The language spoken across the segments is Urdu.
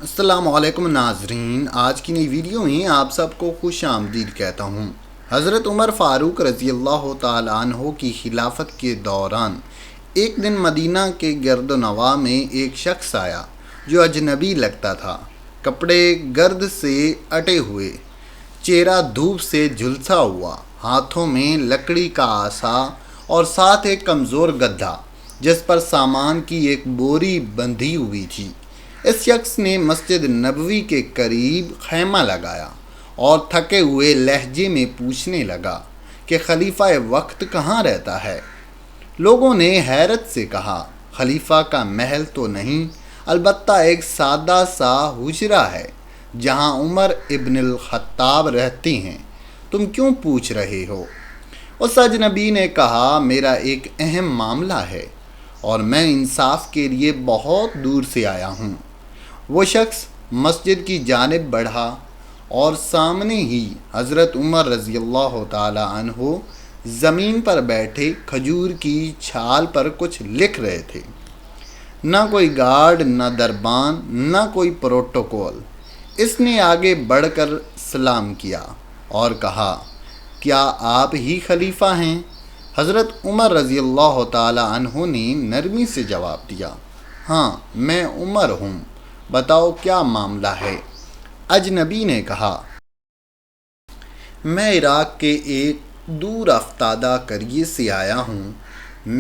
السلام علیکم ناظرین، آج کی نئی ویڈیو میں آپ سب کو خوش آمدید کہتا ہوں۔ حضرت عمر فاروق رضی اللہ تعالیٰ عنہ کی خلافت کے دوران ایک دن مدینہ کے گرد و نواح میں ایک شخص آیا جو اجنبی لگتا تھا۔ کپڑے گرد سے اٹے ہوئے، چہرہ دھوپ سے جھلسا ہوا، ہاتھوں میں لکڑی کا عصا اور ساتھ ایک کمزور گدھا جس پر سامان کی ایک بوری بندھی ہوئی تھی۔ اس شخص نے مسجد نبوی کے قریب خیمہ لگایا اور تھکے ہوئے لہجے میں پوچھنے لگا کہ خلیفہ وقت کہاں رہتا ہے؟ لوگوں نے حیرت سے کہا، خلیفہ کا محل تو نہیں، البتہ ایک سادہ سا حجرہ ہے جہاں عمر ابن الخطاب رہتے ہیں۔ تم کیوں پوچھ رہے ہو؟ اس اجنبی نے کہا، میرا ایک اہم معاملہ ہے اور میں انصاف کے لیے بہت دور سے آیا ہوں۔ وہ شخص مسجد کی جانب بڑھا اور سامنے ہی حضرت عمر رضی اللہ تعالی عنہ زمین پر بیٹھے کھجور کی چھال پر کچھ لکھ رہے تھے۔ نہ کوئی گارڈ، نہ دربان، نہ کوئی پروٹوکول۔ اس نے آگے بڑھ کر سلام کیا اور کہا، کیا آپ ہی خلیفہ ہیں؟ حضرت عمر رضی اللہ تعالی عنہ نے نرمی سے جواب دیا، ہاں میں عمر ہوں، بتاؤ کیا معاملہ ہے؟ اجنبی نے کہا، میں عراق کے ایک دور افتادہ قریے سے آیا ہوں۔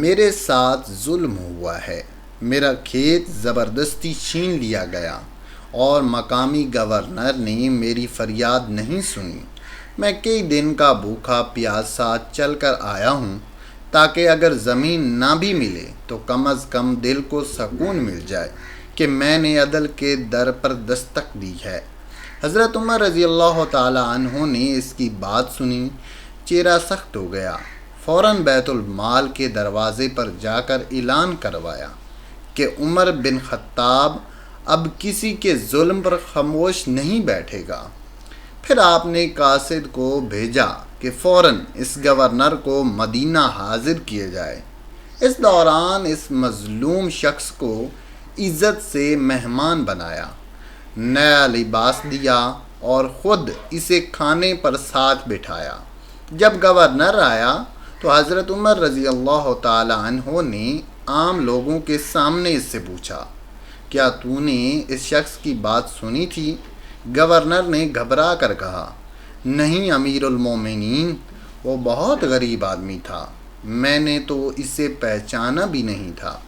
میرے ساتھ ظلم ہوا ہے، میرا کھیت زبردستی چھین لیا گیا اور مقامی گورنر نے میری فریاد نہیں سنی۔ میں کئی دن کا بھوکا پیاسا چل کر آیا ہوں تاکہ اگر زمین نہ بھی ملے تو کم از کم دل کو سکون مل جائے کہ میں نے عدل کے در پر دستک دی ہے۔ حضرت عمر رضی اللہ تعالی عنہ نے اس کی بات سنی، چہرہ سخت ہو گیا، فوراً بیت المال کے دروازے پر جا کر اعلان کروایا کہ عمر بن خطاب اب کسی کے ظلم پر خاموش نہیں بیٹھے گا۔ پھر آپ نے قاصد کو بھیجا کہ فوراً اس گورنر کو مدینہ حاضر کیا جائے۔ اس دوران اس مظلوم شخص کو عزت سے مہمان بنایا، نیا لباس دیا اور خود اسے کھانے پر ساتھ بٹھایا۔ جب گورنر آیا تو حضرت عمر رضی اللہ تعالی عنہ نے عام لوگوں کے سامنے اس سے پوچھا، کیا تو نے اس شخص کی بات سنی تھی؟ گورنر نے گھبرا کر کہا، نہیں امیر المومنین، وہ بہت غریب آدمی تھا، میں نے تو اسے پہچانا بھی نہیں تھا۔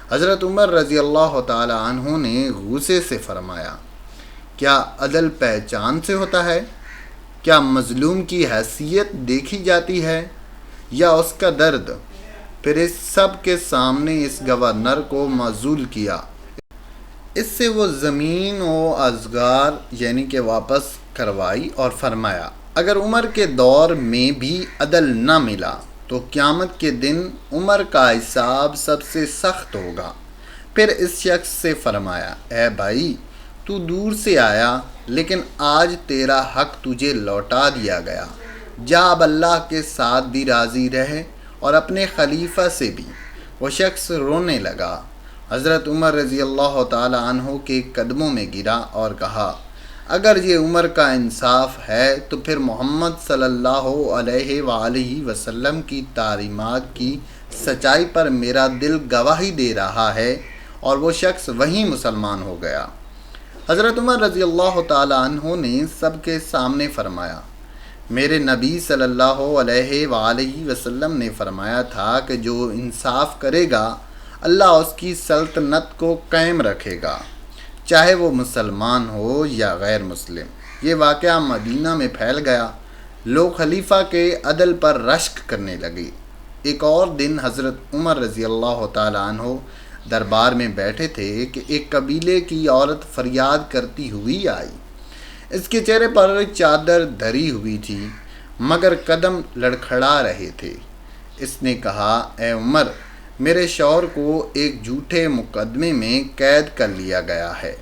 حضرت عمر رضی اللہ تعالی عنہ نے غصے سے فرمایا، کیا عدل پہچان سے ہوتا ہے؟ کیا مظلوم کی حیثیت دیکھی جاتی ہے یا اس کا درد؟ پھر اس سب کے سامنے اس گورنر کو معزول کیا۔ اس سے وہ زمین و ازگار یعنی کہ واپس کروائی اور فرمایا، اگر عمر کے دور میں بھی عدل نہ ملا تو قیامت کے دن عمر کا حساب سب سے سخت ہوگا۔ پھر اس شخص سے فرمایا، اے بھائی، تو دور سے آیا لیکن آج تیرا حق تجھے لوٹا دیا گیا، جا اب اللہ کے ساتھ بھی راضی رہے اور اپنے خلیفہ سے بھی۔ وہ شخص رونے لگا، حضرت عمر رضی اللہ تعالی عنہ کے قدموں میں گرا اور کہا، اگر یہ عمر کا انصاف ہے تو پھر محمد صلی اللہ علیہ وآلہ وسلم کی تعلیمات کی سچائی پر میرا دل گواہی دے رہا ہے، اور وہ شخص وہیں مسلمان ہو گیا۔ حضرت عمر رضی اللہ تعالی عنہ نے سب کے سامنے فرمایا، میرے نبی صلی اللہ علیہ وآلہ وسلم نے فرمایا تھا کہ جو انصاف کرے گا اللہ اس کی سلطنت کو قائم رکھے گا، چاہے وہ مسلمان ہو یا غیر مسلم۔ یہ واقعہ مدینہ میں پھیل گیا، لوگ خلیفہ کے عدل پر رشک کرنے لگے۔ ایک اور دن حضرت عمر رضی اللہ تعالی عنہ دربار میں بیٹھے تھے کہ ایک قبیلے کی عورت فریاد کرتی ہوئی آئی۔ اس کے چہرے پر چادر دھری ہوئی تھی مگر قدم لڑکھڑا رہے تھے۔ اس نے کہا، اے عمر، میرے شوہر کو ایک جھوٹے مقدمے میں قید کر لیا گیا ہے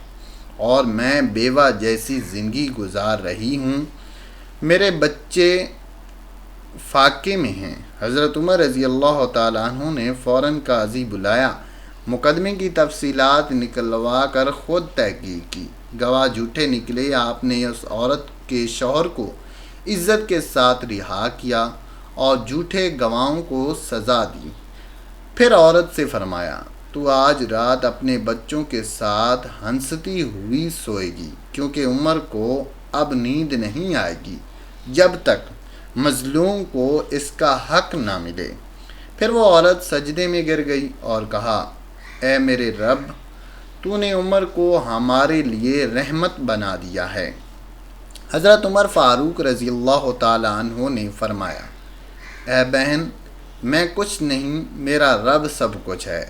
اور میں بیوہ جیسی زندگی گزار رہی ہوں، میرے بچے فاقے میں ہیں۔ حضرت عمر رضی اللہ تعالیٰ عنہ نے فوراً قاضی بلایا، مقدمے کی تفصیلات نکلوا کر خود تحقیق کی۔ گواہ جھوٹے نکلے۔ آپ نے اس عورت کے شوہر کو عزت کے ساتھ رہا کیا اور جھوٹے گواہوں کو سزا دی۔ پھر عورت سے فرمایا، تو آج رات اپنے بچوں کے ساتھ ہنستی ہوئی سوئے گی، کیونکہ عمر کو اب نیند نہیں آئے گی جب تک مظلوم کو اس کا حق نہ ملے۔ پھر وہ عورت سجدے میں گر گئی اور کہا، اے میرے رب، تو نے عمر کو ہمارے لیے رحمت بنا دیا ہے۔ حضرت عمر فاروق رضی اللہ تعالیٰ عنہ نے فرمایا، اے بہن، میں کچھ نہیں، میرا رب سب کچھ ہے۔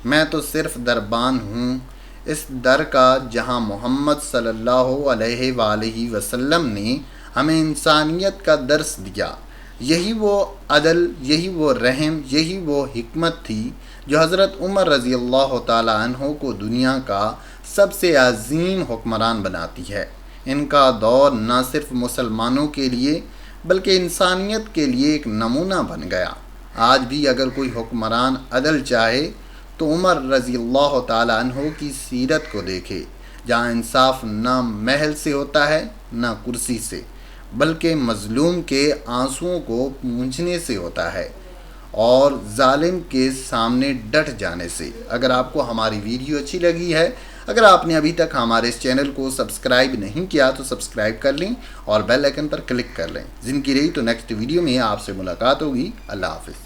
میں تو صرف دربان ہوں، اس در کا جہاں محمد صلی اللہ علیہ وآلہ وسلم نے ہمیں انسانیت کا درس دیا۔ یہی وہ عدل، یہی وہ رحم، یہی وہ حکمت تھی جو حضرت عمر رضی اللہ تعالیٰ عنہ کو دنیا کا سب سے عظیم حکمران بناتی ہے۔ ان کا دور نہ صرف مسلمانوں کے لیے بلکہ انسانیت کے لیے ایک نمونہ بن گیا۔ آج بھی اگر کوئی حکمران عدل چاہے تو عمر رضی اللہ تعالیٰ عنہ کی سیرت کو دیکھے، جہاں انصاف نہ محل سے ہوتا ہے نہ کرسی سے، بلکہ مظلوم کے آنسوؤں کو پونچھنے سے ہوتا ہے اور ظالم کے سامنے ڈٹ جانے سے۔ اگر آپ کو ہماری ویڈیو اچھی لگی ہے، اگر آپ نے ابھی تک ہمارے اس چینل کو سبسکرائب نہیں کیا تو سبسکرائب کر لیں اور بیل آئکن پر کلک کر لیں۔ زندگی رہی تو نیکسٹ ویڈیو میں آپ سے ملاقات ہوگی۔ اللہ حافظ۔